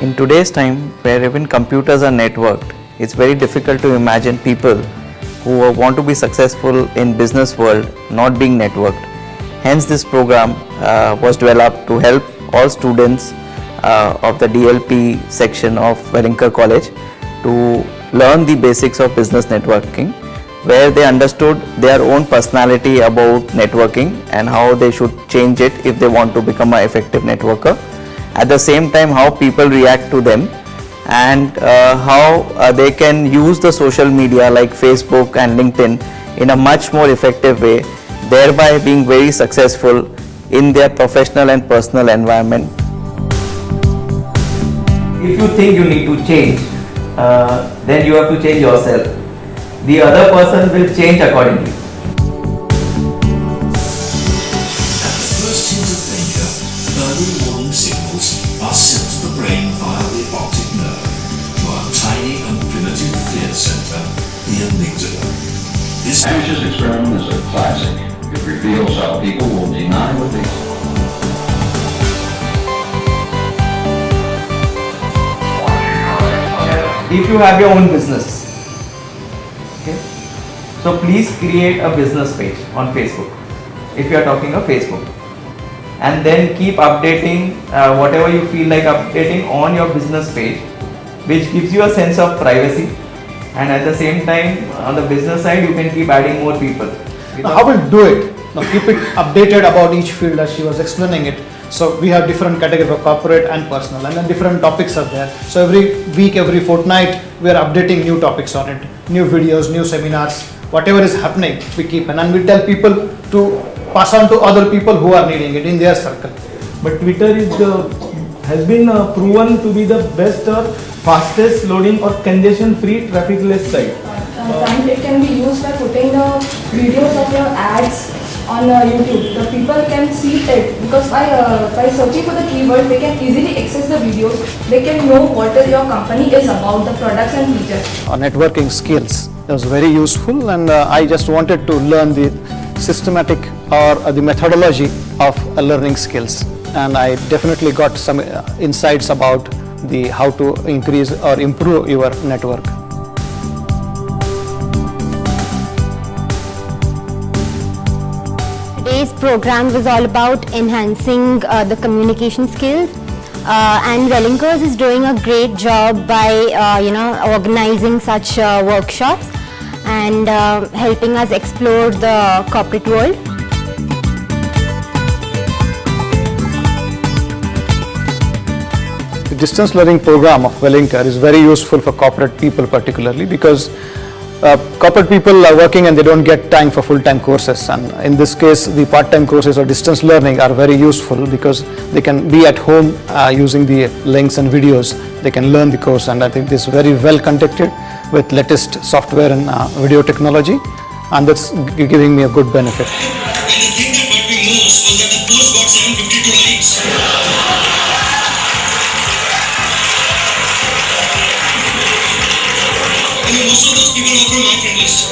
In today's time, where even computers are networked, it's very difficult to imagine people who want to be successful in business world not being networked. Hence, this program was developed to help all students of the DLP section of Wellinger College to learn the basics of business networking, where they understood their own personality about networking and how they should change it if they want to become an effective networker. At the same time, how people react to them and how they can use the social media like Facebook and LinkedIn in a much more effective way, thereby being very successful in their professional and personal environment. If you think you need to change, then you have to change yourself. The other person will change accordingly. At the first hint of danger, early warning signals are sent to the brain via the optic nerve to our tiny and primitive fear center, the amygdala. This Ash's experiment is a classic. It reveals how people will deny what they see. If you have your own business, okay, so please create a business page on Facebook if you are talking of Facebook, and then keep updating whatever you feel like updating on your business page, which gives you a sense of privacy, and at the same time on the business side you can keep adding more people. Now, how will do it? Now keep it updated about each field as she was explaining it. So we have different categories for corporate and personal, and then different topics are there. So every week, every fortnight, we are updating new topics on it, new videos, new seminars, whatever is happening, we keep, and we tell people to pass on to other people who are needing it in their circle. But Twitter is has been proven to be the best or fastest loading or congestion-free traffic-less site. And it can be used by putting the videos of your ads on YouTube. The people can see it because by searching for the keyword, they can easily access the videos. They can know what your company is about, the products and features. Networking skills, that was very useful, and I just wanted to learn the systematic or the methodology of learning skills, and I definitely got some insights about the how to increase or improve your network. Today's program was all about enhancing the communication skills, and Wellingers is doing a great job by organizing such workshops and helping us explore the corporate world. The distance learning program of Wellinger is very useful for corporate people particularly, because corporate people are working and they don't get time for full-time courses, and in this case the part-time courses or distance learning are very useful because they can be at home using the links and videos. They can learn the course, and I think this is very well conducted with latest software and video technology, and that's giving me a good benefit. And the thing that got me most was that the post got 752 likes. And most of those people were from my friend list.